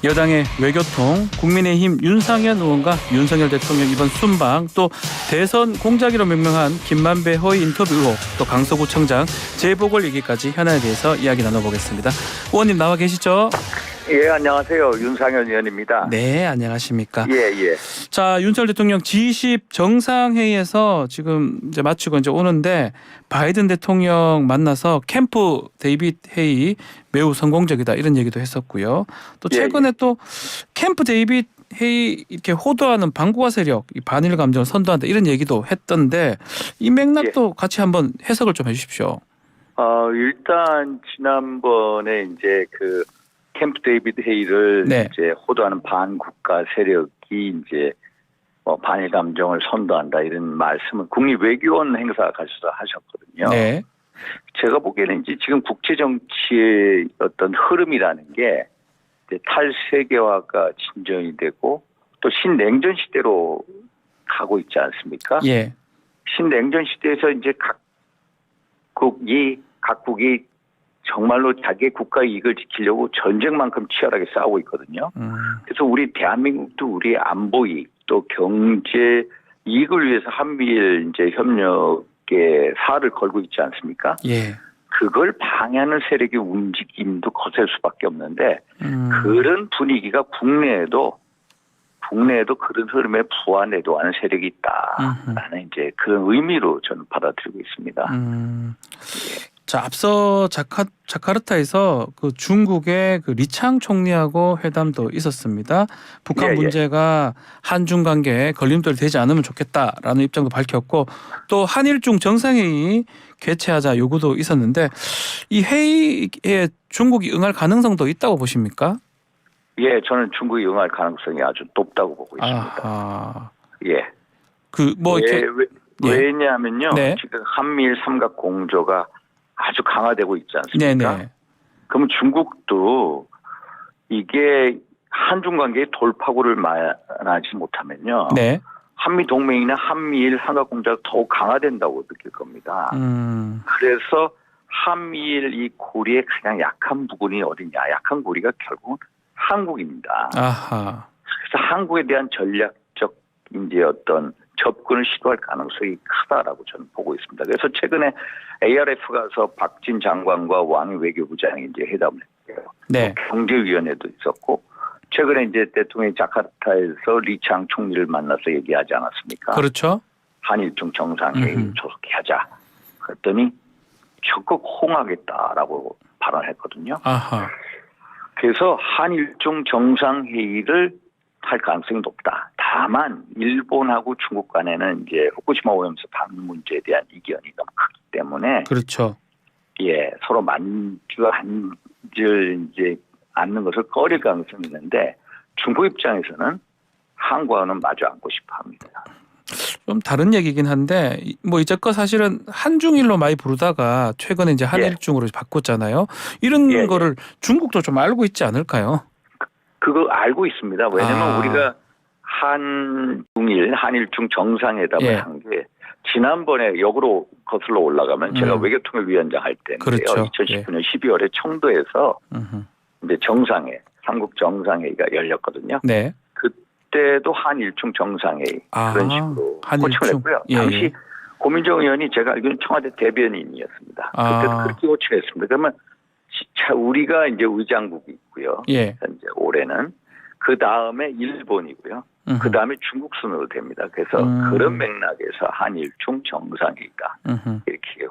여당의 외교통, 국민의힘 윤상현 의원과 윤석열 대통령 이번 순방, 또 대선 공작이로 명명한 김만배 허위 인터뷰 의혹, 또 강서구청장 재보궐 얘기까지 현안에 대해서 이야기 나눠보겠습니다. 의원님 나와 계시죠? 예, 안녕하세요. 윤상현 의원입니다. 네, 안녕하십니까? 예. 자, 윤석열 대통령 G20 정상회의에서 지금 이제 마치고 이제 오는데 바이든 대통령 만나서 캠프 데이빗 회의 매우 성공적이다 이런 얘기도 했었고요. 또 최근에 또 캠프 데이빗 회의 이렇게 호도하는 반국가 세력, 반일 감정을 선도한다 이런 얘기도 했던데 이 맥락도 같이 한번 해석을 좀 해주십시오. 일단 지난번에 이제 그 캠프 데이빗 회의를 이제 호도하는 반국가 세력이 이제 반일 감정을 선도한다 이런 말씀은 국립외교원 행사 가셔서 하셨거든요. 네. 제가 보기에는 이제 지금 국제 정치의 어떤 흐름이라는 게 이제 탈세계화가 진전이 되고 또 신냉전 시대로 가고 있지 않습니까? 예. 신냉전 시대에서 이제 각국이 정말로 자기의 국가 이익을 지키려고 전쟁만큼 치열하게 싸우고 있거든요. 그래서 우리 대한민국도 우리 안보 이익 또 경제 이익을 위해서 한미일 이제 협력에 살을 걸고 있지 않습니까? 예. 그걸 방해하는 세력의 움직임도 거셀 수밖에 없는데 그런 분위기가 국내에도 그런 흐름에 부안해도 하는 세력이 있다라는 이제 그런 의미로 저는 받아들이고 있습니다. 자, 앞서 자카르타에서 그 중국의 그 리창 총리하고 회담도 있었습니다. 북한 문제가 한중 관계에 걸림돌이 되지 않으면 좋겠다라는 입장도 밝혔고 또 한일중 정상회의 개최하자 요구도 있었는데 이 회의에 중국이 응할 가능성도 있다고 보십니까? 예, 저는 중국이 응할 가능성이 아주 높다고 보고 있습니다. 아하. 예. 그 뭐 이렇게 왜냐하면요, 지금 한미일 삼각 공조가 아주 강화되고 있지 않습니까? 네네. 그러면 중국도 이게 한중 관계의 돌파구를 만나지 못하면요, 한미 동맹이나 한미일 삼각 공조가 더욱 강화된다고 느낄 겁니다. 그래서 한미일 이 고리의 가장 약한 부분이 어디냐? 약한 고리가 결국은 한국입니다. 아하. 그래서 한국에 대한 전략적 이제 어떤 접근을 시도할 가능성이 크다라고 저는 보고 있습니다. 그래서 최근에 ARF 가서 박진 장관과 왕 외교부장이 이제 회담을 했고요. 네. 경제위원회도 있었고 최근에 이제 대통령이 자카르타에서 리창 총리를 만나서 얘기하지 않았습니까? 그렇죠. 한일중 정상회의 조속히 하자. 그랬더니 적극 호응하겠다라고 발언했거든요. 아하. 그래서 한일중 정상회의를 할 가능성이 높다. 다만 일본하고 중국 간에는 이제 후쿠시마 오염수 방류 문제에 대한 이견이 너무 크기 때문에 그렇죠. 예, 서로 이제 않는 것을 꺼릴 가능성이 있는데 중국 입장에서는 한국과는 마주 앉고 싶어합니다. 좀 다른 얘기긴 한데 뭐 이제껏 사실은 한중일로 많이 부르다가 최근에 이제 한일중으로 바꿨잖아요. 이런 거를 중국도 좀 알고 있지 않을까요? 그거 알고 있습니다. 왜냐하면 우리가 한일중 정상회담을 한 게 지난번에 역으로 거슬러 올라가면 제가 외교통일위원장 할 때인데요. 그렇죠. 2019년 12월에 청도에서 이제 삼국 정상회의가 열렸거든요. 네. 그때도 한일중 정상회의 그런 식으로 호칭을 했고요. 당시 고민정 의원이 제가 알기로는 청와대 대변인이었습니다. 그때도 그렇게 호칭을 했습니다. 그러면 우리가 이제 의장국이 있고요. 현재 올해는 그 다음에 일본이고요. 그 다음에 중국 순으로 됩니다. 그래서 그런 맥락에서 한일중 정상회의다 이렇게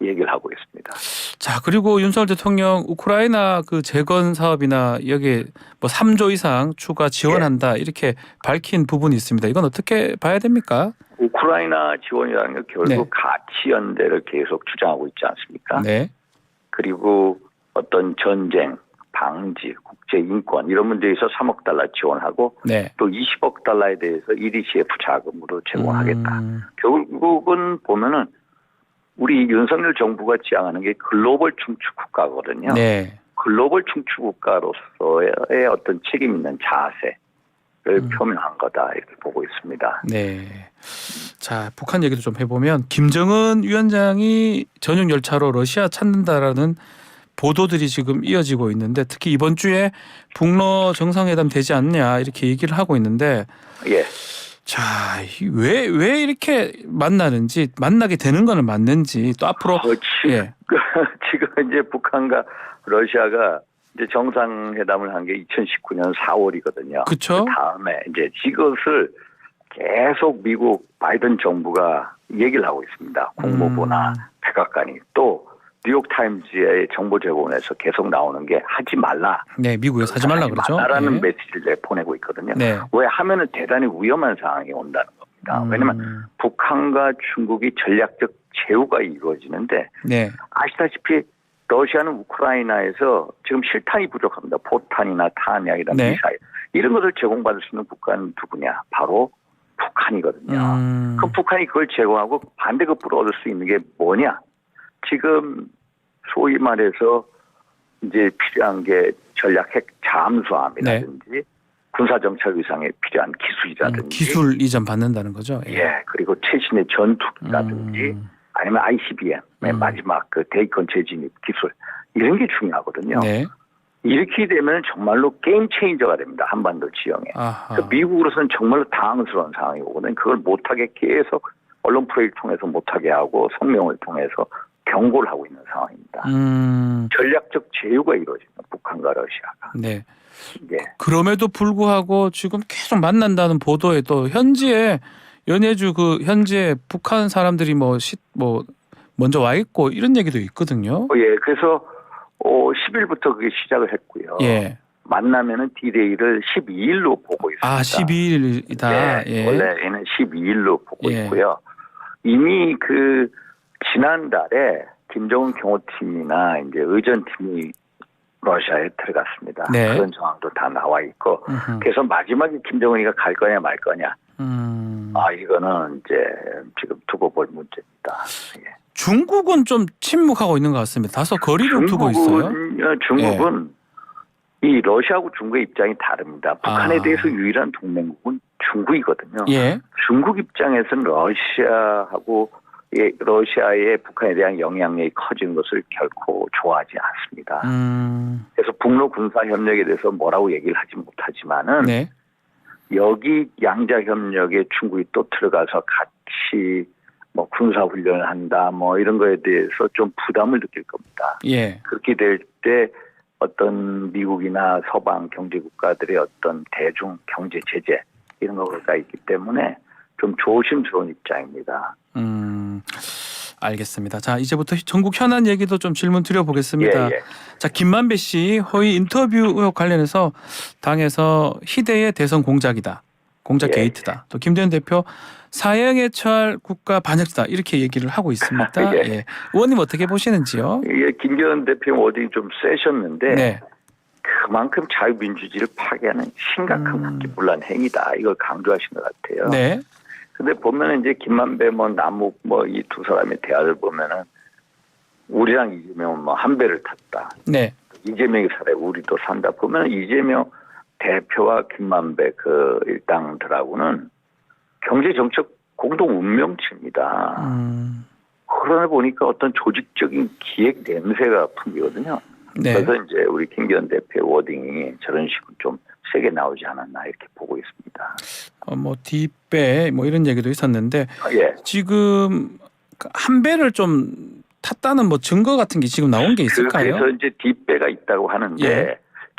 얘기를 하고 있습니다. 자, 그리고 윤석열 대통령 우크라이나 그 재건 사업이나 여기에 뭐 3조 이상 추가 지원한다 이렇게 밝힌 부분이 있습니다. 이건 어떻게 봐야 됩니까? 우크라이나 지원이라는 게 결국 가치 연대를 계속 주장하고 있지 않습니까? 네. 그리고 어떤 전쟁, 방지, 국제 인권 이런 문제에서 3억 달러 지원하고 또 20억 달러에 대해서 EDCF 자금으로 제공하겠다. 결국은 보면은 우리 윤석열 정부가 지향하는 게 글로벌 중추 국가거든요. 글로벌 중추 국가로서의 어떤 책임 있는 자세를 표명한 거다 이렇게 보고 있습니다. 네. 자, 북한 얘기도 좀 해보면 김정은 위원장이 전용 열차로 러시아 찾는다라는 보도들이 지금 이어지고 있는데 특히 이번 주에 북러 정상회담 되지 않냐 이렇게 얘기를 하고 있는데 예. 자, 왜 이렇게 만나게 되는 거는 맞는지 또 앞으로 예. 지금 이제 북한과 러시아가 이제 정상회담을 한 게 2019년 4월이거든요. 그렇죠. 그 다음에 이제 이것을 계속 미국 바이든 정부가 얘기를 하고 있습니다. 국무부나 백악관이 또 뉴욕타임즈의 정보 제공에서 계속 나오는 게 하지 말라. 네, 미국에서 하지 말라 그러죠. 말라는 네. 메시지를 보내고 있거든요. 네. 왜 하면은 대단히 위험한 상황이 온다는 겁니다. 왜냐하면 북한과 중국이 전략적 제휴가 이루어지는데 네. 아시다시피 러시아는 우크라이나에서 지금 실탄이 부족합니다. 포탄이나 탄약이나 네. 미사일 이런 것을 제공받을 수 있는 국가는 누구냐? 바로 북한이거든요. 그 북한이 그걸 제공하고 반대급부로 얻을 수 있는 게 뭐냐? 지금 소위 말해서 이제 필요한 게 전략 핵 잠수함이라든지 네. 군사정찰 위상에 필요한 기술이라든지 기술 이전 받는다는 거죠. 예, 그리고 최신의 전투기라든지 아니면 ICBM의 마지막 그 대기권 재진입 기술 이런 게 중요하거든요. 네. 이렇게 되면 정말로 게임 체인저가 됩니다. 한반도 지형에. 그러니까 미국으로서는 정말로 당황스러운 상황이 오거든요. 그걸 못하게 계속 언론 프레이를 통해서 못하게 하고 성명을 통해서 경고를 하고 있는 상황입니다. 전략적 제휴가 이루어집니다. 북한과 러시아가. 네. 예. 그럼에도 불구하고 지금 계속 만난다는 보도에 또 현지에 연해주 그 현지에 북한 사람들이 먼저 와 있고 이런 얘기도 있거든요. 예. 그래서 10일부터 그게 시작을 했고요. 예. 만나면은 디데이를 12일로 보고 있습니다. 아, 12일이다. 네, 예. 원래는 12일로 보고 예. 있고요. 이미 그 지난달에 김정은 경호팀이나 이제 의전팀이 러시아에 들어갔습니다. 네. 그런 상황도 다 나와 있고 그래서 마지막에 김정은이가 갈 거냐 말 거냐. 이거는 이제 지금 두고 볼 문제입니다. 예. 중국은 좀 침묵하고 있는 것 같습니다. 다소 거리를 두고 있어요. 중국은 이 러시아하고 중국의 입장이 다릅니다. 북한에 대해서 유일한 동맹국은 중국이거든요. 예. 중국 입장에서는 러시아의 북한에 대한 영향력이 커지는 것을 결코 좋아하지 않습니다. 그래서 북러 군사 협력에 대해서 뭐라고 얘기를 하지 못하지만은 네. 여기 양자 협력에 중국이 또 들어가서 같이 군사 훈련을 한다 이런 거에 대해서 좀 부담을 느낄 겁니다. 예. 그렇게 될 때 어떤 미국이나 서방 경제 국가들의 어떤 대중 경제 제재 이런 거가 있기 때문에 좀 조심스러운 입장입니다. 알겠습니다. 자, 이제부터 전국 현안 얘기도 좀 질문 드려보겠습니다. 예. 자, 김만배 씨 허위 인터뷰 의혹 관련해서 당에서 희대의 대선 공작이다. 공작 게이트다. 또 김대현 대표 사형에 처할 국가 반역이다. 이렇게 얘기를 하고 있습니다. 예. 예. 의원님 어떻게 보시는지요? 예, 김대현 대표 워딩이 좀 세셨는데 네. 그만큼 자유민주주의를 파괴하는 심각한 국기문란 행위다. 이걸 강조하신 것 같아요. 네. 근데 보면은 이제 김만배 남욱 이 두 사람의 대화를 보면은 우리랑 이재명은 한 배를 탔다. 네. 이재명이 살아야 우리도 산다. 보면 이재명 대표와 김만배 그 일당들하고는 경제 정책 공동 운명체입니다. 그러다 보니까 어떤 조직적인 기획 냄새가 풍기거든요. 네. 그래서 이제 우리 김기현 대표의 워딩이 저런 식으로 좀 세게 나오지 않았나 이렇게 보고 있습니다. 뒷배 이런 얘기도 있었는데 예. 지금 한 배를 좀 탔다는 증거 같은 게 지금 나온 게 있을까요? 그래서 이제 뒷배가 있다고 하는데 예.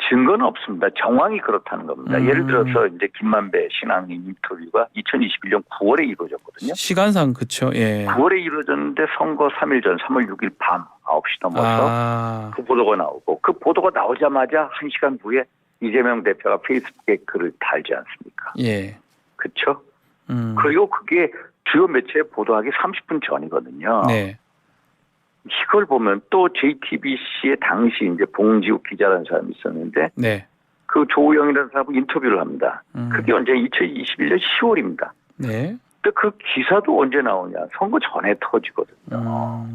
증거는 없습니다. 정황이 그렇다는 겁니다. 예를 들어서 이제 김만배 신앙인 인터뷰가 2021년 9월에 이루어졌거든요. 시간상 그렇죠. 예. 9월에 이루어졌는데 선거 3일 전 3월 6일 밤 9시 넘어서 그 보도가 나오고 그 보도가 나오자마자 1시간 후에 이재명 대표가 페이스북에 글을 달지 않습니까? 예. 그렇죠? 그리고 그게 주요 매체에 보도하기 30분 전이거든요. 네. 이걸 보면 또 JTBC의 당시 이제 봉지욱 기자라는 사람이 있었는데 네. 그 조우영이라는 사람하고 인터뷰를 합니다. 그게 언제 2021년 10월입니다. 네. 근데 그 기사도 언제 나오냐? 선거 전에 터지거든요.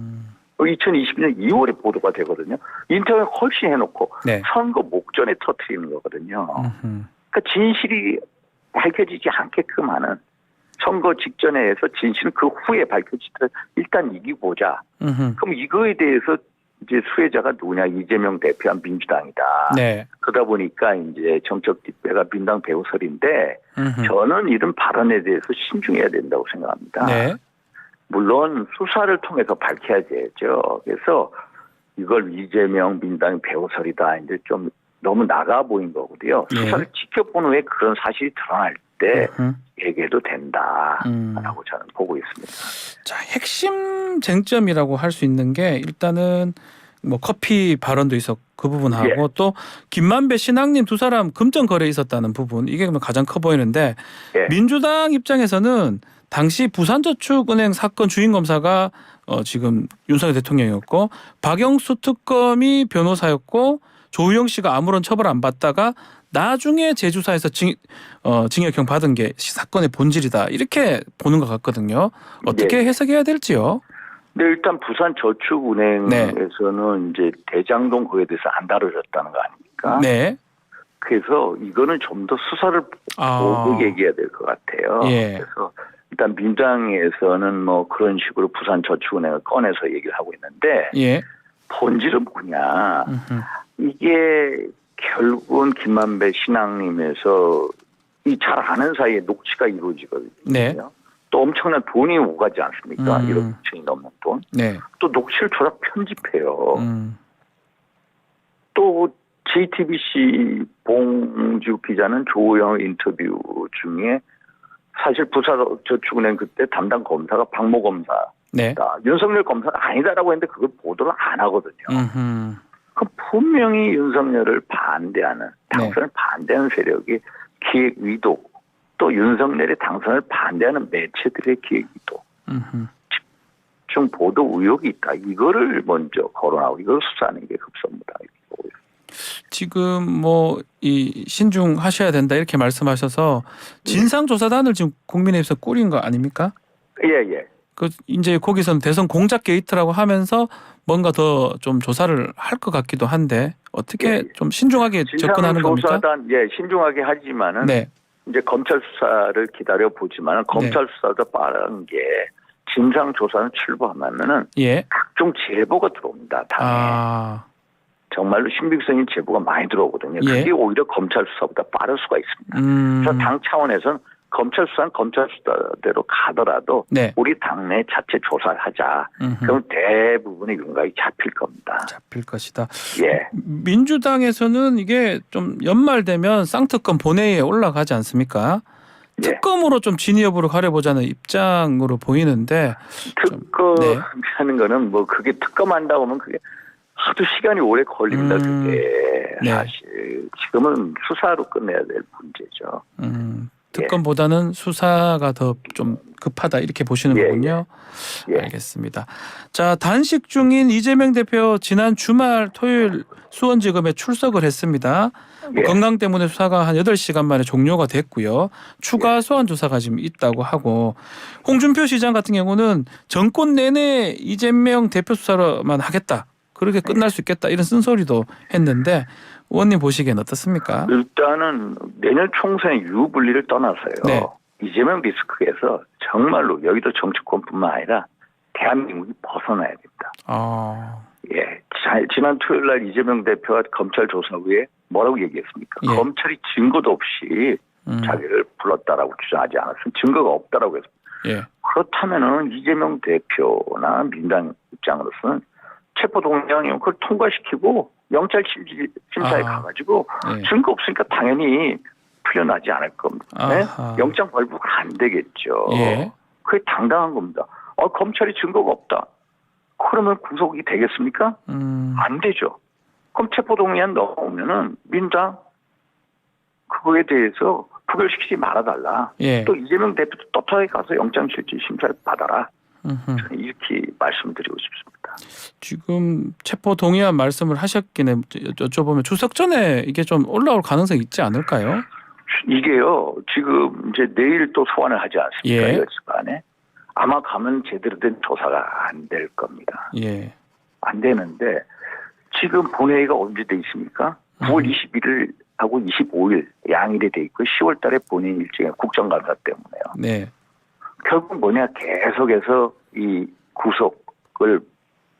2020년 2월에 보도가 되거든요. 인터뷰 훨씬 해놓고 네. 선거 목전에 터뜨리는 거거든요. 그러니까 진실이 밝혀지지 않게끔 하는 선거 직전에 해서 진실은 그 후에 밝혀지더라도 일단 이기고자. 그럼 이거에 대해서 이제 수혜자가 누구냐? 이재명 대표한 민주당이다. 네. 그러다 보니까 이제 정적 뒷배가 민당 배우설인데 음흠. 저는 이런 발언에 대해서 신중해야 된다고 생각합니다. 네. 물론 수사를 통해서 밝혀야 되죠. 그래서 이걸 이재명 민당 배우설이다. 이제 좀 너무 나가 보인 거고요. 예. 수사를 지켜본 후에 그런 사실이 드러날 때 음흠. 얘기해도 된다라고 저는 보고 있습니다. 자, 핵심 쟁점이라고 할 수 있는 게 일단은 뭐 커피 발언도 있었고 그 부분하고 예. 또 김만배 신앙님 두 사람 금전 거래 있었다는 부분 이게 가장 커 보이는데 예. 민주당 입장에서는 당시 부산저축은행 사건 주인 검사가 지금 윤석열 대통령이었고 박영수 특검이 변호사였고 조우영 씨가 아무런 처벌 안 받다가 나중에 제주사에서 징역형 받은 게 사건의 본질이다 이렇게 보는 것 같거든요. 어떻게 네. 해석해야 될지요? 네, 일단 부산저축은행에서는 이제 대장동 그에 대해서 안 다뤄졌다는 거 아닙니까? 네. 그래서 이거는 좀 더 수사를 보고 얘기해야 될 것 같아요. 예. 그래서 일단 민주당에서는 뭐 그런 식으로 부산저축은행을 꺼내서 얘기를 하고 있는데 예. 본질은 뭐냐? 이게 결국은 김만배 신앙님에서 이 잘 아는 사이에 녹취가 이루어지거든요. 네. 또 엄청난 돈이 오가지 않습니까? 1억 2천이 넘는 돈. 네. 또 녹취를 조작 편집해요. 또 JTBC 봉주 기자는 조우영 인터뷰 중에 사실 부산저축은행 그때 담당 검사가 박모 검사다. 네. 윤석열 검사가 아니다라고 했는데 그걸 보도를 안 하거든요. 그럼 분명히 윤석열을 반대하는 당선을 반대하는 세력이 기획 의도 또 윤석열의 당선을 반대하는 매체들의 기획 의도 집중 보도 의혹이 있다. 이거를 먼저 거론하고 이걸 수사하는 게 급선무다. 이렇게 보고 있습니다. 지금 뭐 이 신중하셔야 된다 이렇게 말씀하셔서 진상조사단을 지금 국민의힘에서 꾸린 거 아닙니까? 예. 그 이제 거기서는 대선 공작 게이트라고 하면서 뭔가 더 좀 조사를 할 것 같기도 한데 어떻게 좀 신중하게 접근하는 겁니까? 진상조사단 신중하게 하지만은 네. 이제 검찰 수사를 기다려 보지만 검찰 수사도 빠른 게 진상 조사는 출범하면은 각종 제보가 들어옵니다. 당에 정말로 신빙성인 제보가 많이 들어오거든요. 그게 오히려 검찰 수사보다 빠를 수가 있습니다. 그래서 당 차원에서는 검찰 수사는 검찰 수사대로 가더라도 우리 당내 자체 조사를 하자. 그럼 대부분의 윤곽이 잡힐 겁니다. 잡힐 것이다. 예. 민주당에서는 이게 좀 연말 되면 쌍특검 본회의에 올라가지 않습니까? 특검으로 좀 진위 여부를 가려보자는 입장으로 보이는데 특검하는 거는 뭐 그게 특검한다고 하면 그게 하도 시간이 오래 걸립니다. 그게 사실 지금은 수사로 끝내야 될 문제죠. 특검보다는 수사가 더 좀 급하다 이렇게 보시는 거군요. 알겠습니다. 자, 단식 중인 이재명 대표 지난 주말 토요일 수원지검에 출석을 했습니다. 건강 때문에 수사가 한 8시간 만에 종료가 됐고요. 추가 소환 조사가 지금 있다고 하고 홍준표 시장 같은 경우는 정권 내내 이재명 대표 수사로만 하겠다. 그렇게 끝날 수 있겠다 이런 쓴소리도 했는데 의원님 보시기엔 어떻습니까? 일단은 내년 총선 유불리를 떠나서요. 이재명 리스크에서 정말로 여의도 정치권뿐만 아니라 대한민국이 벗어나야 됩니다. 지난 토요일 날 이재명 대표가 검찰 조사 후에 뭐라고 얘기했습니까? 검찰이 증거도 없이 자기를 불렀다라고 주장하지 않았으면 증거가 없다라고 했습니다. 그렇다면은 이재명 대표나 민당 입장으로서는 체포동의안이면 그걸 통과시키고 영장 심사에 가가지고 증거 없으니까 당연히 풀려나지 않을 겁니다. 영장 발부가 안 되겠죠. 그게 당당한 겁니다. 검찰이 증거가 없다. 그러면 구속이 되겠습니까? 안 되죠. 그럼 체포동의안 넣으면은 민당 그거에 대해서 부결시키지 말아달라. 또 이재명 대표도 떳하게 가서 영장실질 심사를 받아라. 저는 이렇게 말씀드리고 싶습니다. 지금 체포 동의안 말씀을 하셨기에 여쭤보면 추석 전에 이게 좀 올라올 가능성이 있지 않을까요? 이게요. 지금 이제 내일 또 소환을 하지 않습니까? 10시간에. 아마 가면 제대로 된 조사가 안 될 겁니다. 안 되는데 지금 본회의가 언제 돼 있습니까? 9월 21일 하고 25일 양일에 돼 있고 10월 달에 본회의 일정에 국정감사 때문에요. 결국 뭐냐 계속해서 이 구속을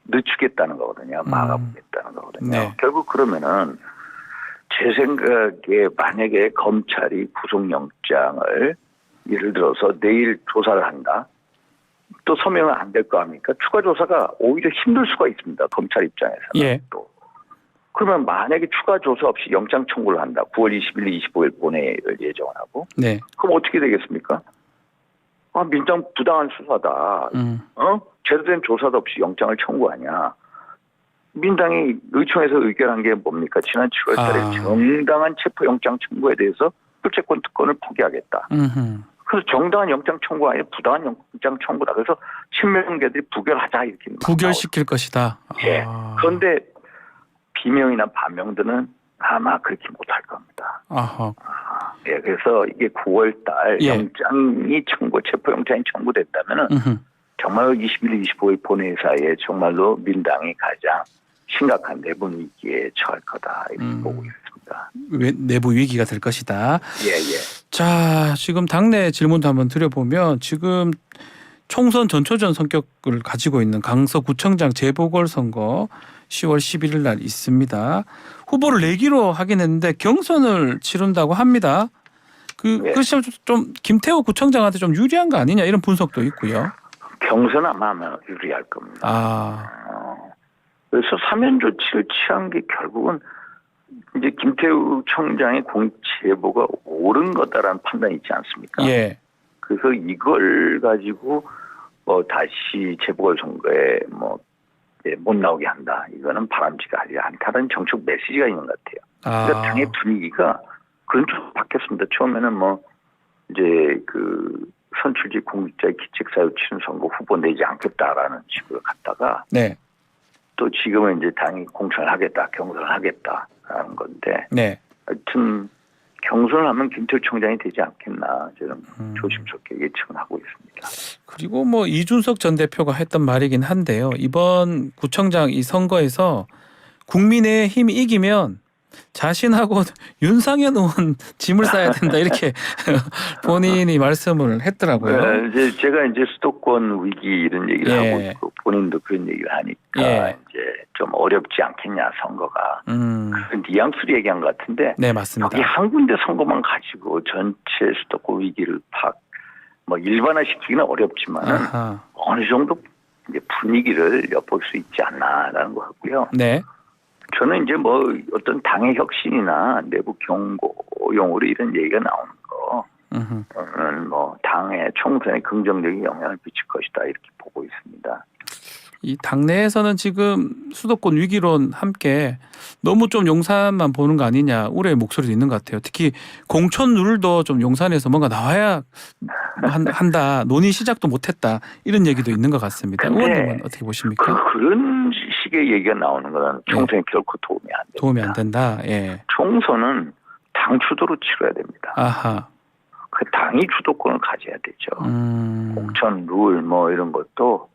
늦추겠다는 거거든요. 막아보겠다는 거거든요. 네. 결국 그러면은 제 생각에 만약에 검찰이 구속영장을 예를 들어서 내일 조사를 한다. 또 서명은 안 될 거 아닙니까? 추가 조사가 오히려 힘들 수가 있습니다. 검찰 입장에서는. 예. 또. 그러면 만약에 추가 조사 없이 영장 청구를 한다. 9월 21일, 25일 본회의를 예정하고. 네. 그럼 어떻게 되겠습니까? 민당 부당한 수사다. 제대로 된 조사도 없이 영장을 청구하냐. 민당이 의총에서 의결한 게 뭡니까? 지난 7월 달에 정당한 체포영장 청구에 대해서 출제권 특권을 포기하겠다. 그래서 정당한 영장 청구가 아니라 부당한 영장 청구다. 그래서 친명계들이 부결하자 이렇게 부결시킬 것이다. 예. 그런데 비명이나 반명들은 아마 그렇게 못할 겁니다. 예. 그래서 이게 9월달 예. 영장이 체포영장이 청구됐다면은 정말로 21일, 25일 본회의 사이에 정말로 민당이 가장 심각한 내부 위기에 처할 거다 이렇게 보고 있습니다. 내부 위기가 될 것이다. 예. 자, 지금 당내 질문도 한번 드려보면 지금 총선 전초전 성격을 가지고 있는 강서구청장 재보궐선거 10월 11일 날 있습니다. 후보를 내기로 하긴 했는데 경선을 치른다고 합니다. 그 시점 좀 김태호 구청장한테 좀 유리한 거 아니냐 이런 분석도 있고요. 경선 아마 유리할 겁니다. 그래서 사면 조치를 취한 게 결국은 이제 김태우 청장의 공제보가 옳은 거다라는 판단이 있지 않습니까? 예. 그래서 이걸 가지고 다시 재보궐선거에 못 나오게 한다. 이거는 바람직하지 않다는 정책 메시지가 있는 것 같아요. 그러니까 당의 분위기가 그런 쪽으로 바뀌었습니다. 처음에는 이제 선출직 공직자의 기책사유 치른 선거 후보 내지 않겠다라는 식으로 갔다가 네. 또 지금은 이제 당이 공천을 하겠다, 경선을 하겠다라는 건데 하여튼 경선을 하면 김태우 청장이 되지 않겠나 저는 조심스럽게 예측은 하고 있습니다. 그리고 이준석 전 대표가 했던 말이긴 한데요. 이번 구청장 이 선거에서 국민의힘이 이기면 자신하고 윤상현 의원 짐을 싸야 된다 이렇게 본인이 말씀을 했더라고요. 네, 이제 제가 이제 수도권 위기 이런 얘기를 하고 있고 본인도 그런 얘기를 하니까 이제 좀 어렵지 않겠냐 선거가. 그 뉘앙스로 얘기한 것 같은데. 네, 맞습니다. 여기 한 군데 선거만 가지고 전체 수도권 위기를 일반화시키기는 어렵지만 어느 정도 이제 분위기를 엿볼 수 있지 않나라는 것 같고요. 네. 저는 이제 어떤 당의 혁신이나 내부 경고용으로 이런 얘기가 나오는 거는 당의 총선에 긍정적인 영향을 미칠 것이다 이렇게 보고 있습니다. 이 당내에서는 지금 수도권 위기론 함께 너무 좀 용산만 보는 거 아니냐 우려의 목소리도 있는 것 같아요. 특히 공천 룰도 좀 용산에서 뭔가 나와야 한다. 논의 시작도 못했다. 이런 얘기도 있는 것 같습니다. 의원님은 어떻게 보십니까? 그런 식의 얘기가 나오는 건 총선에 결코 도움이 안 됩니다. 도움이 안 된다. 예. 총선은 당 주도로 치러야 됩니다. 아하. 그 당이 주도권을 가져야 되죠. 공천 룰 이런 것도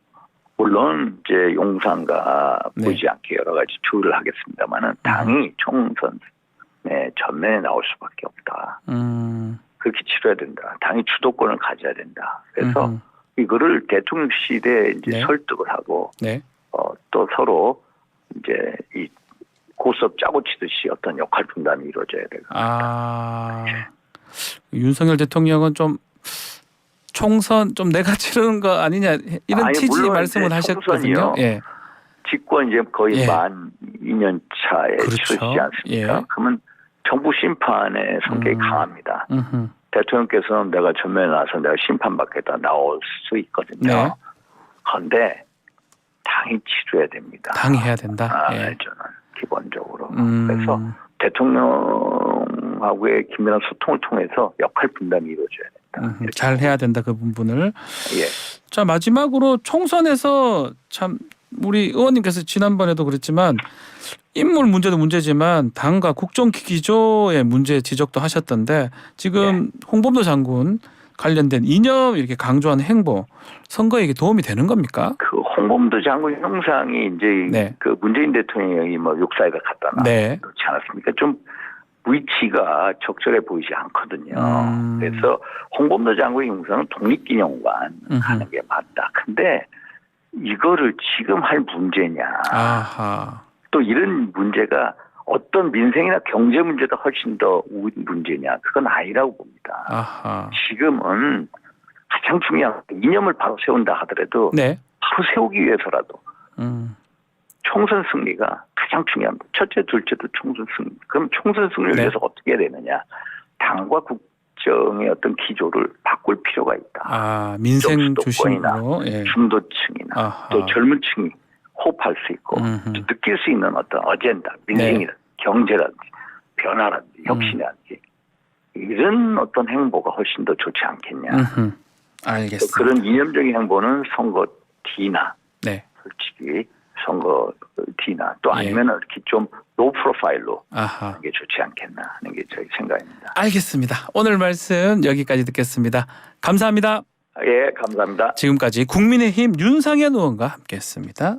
물론 이제 용산과 보이지 않게 여러 가지 조율을 하겠습니다만은 당이 총선에 전면에 나올 수밖에 없다. 그렇게 치러야 된다. 당이 주도권을 가져야 된다. 그래서 이거를 대통령실에 이제 설득을 하고 또 서로 이제 이 고스톱 짜고 치듯이 어떤 역할 분담이 이루어져야 되고. 윤석열 대통령은 좀 총선 좀 내가 치르는 거 아니냐 이런 취지 말씀을 하셨거든요. 예. 집권 이제 거의 만 2년 차에 치르시지 않습니까? 그러면 정부 심판의 성격이 강합니다. 대통령께서는 내가 전면에 나서 내가 심판받겠다 나올 수 있거든요. 그런데 당이 치러야 됩니다. 당이 해야 된다. 저는 기본적으로. 그래서 대통령하고의 긴밀한 소통을 통해서 역할 분담이 이루어져야 된다. 잘 해야 된다 그 부분을. 자, 마지막으로 총선에서 참 우리 의원님께서 지난번에도 그랬지만 인물 문제도 문제지만 당과 국정 기조의 문제 지적도 하셨던데 지금 홍범도 장군 관련된 이념 이렇게 강조하는 행보 선거에 이게 도움이 되는 겁니까? 그 홍범도 장군 형상이 이제 그 문재인 대통령이 욕사에다 갖다 놔놓지 않았습니까? 좀 위치가 적절해 보이지 않거든요. 그래서 홍범도 장군의 형상은 독립기념관 하는 게 맞다. 근데 이거를 지금 할 문제냐. 아하. 또 이런 문제가 어떤 민생이나 경제 문제도 훨씬 더 문제냐. 그건 아니라고 봅니다. 아하. 지금은 가장 중요한 이념을 바로 세운다 하더라도 네. 바로 세우기 위해서라도 총선 승리가 가장 중요합니다. 첫째, 둘째도 총선 승리. 그럼 총선 승리를 네. 위해서 어떻게 해야 되느냐. 당과 국정의 어떤 기조를 바꿀 필요가 있다. 아, 민생 수도권이나 중심으로. 예. 중도층이나 아하. 또 젊은 층이 호흡할 수 있고 또 느낄 수 있는 어떤 어젠다, 민생이라든지 경제라든지 변화라든지 혁신이라든지 이런 어떤 행보가 훨씬 더 좋지 않겠냐. 알겠습니다. 그런 이념적인 행보는 선거 뒤나 네. 솔직히 선거 뒤나 또 아니면 이렇게 좀 로우 프로파일로 아하. 하는 게 좋지 않겠나 하는 게 저희 생각입니다. 알겠습니다. 오늘 말씀 여기까지 듣겠습니다. 감사합니다. 예, 감사합니다. 지금까지 국민의힘 윤상현 의원과 함께했습니다.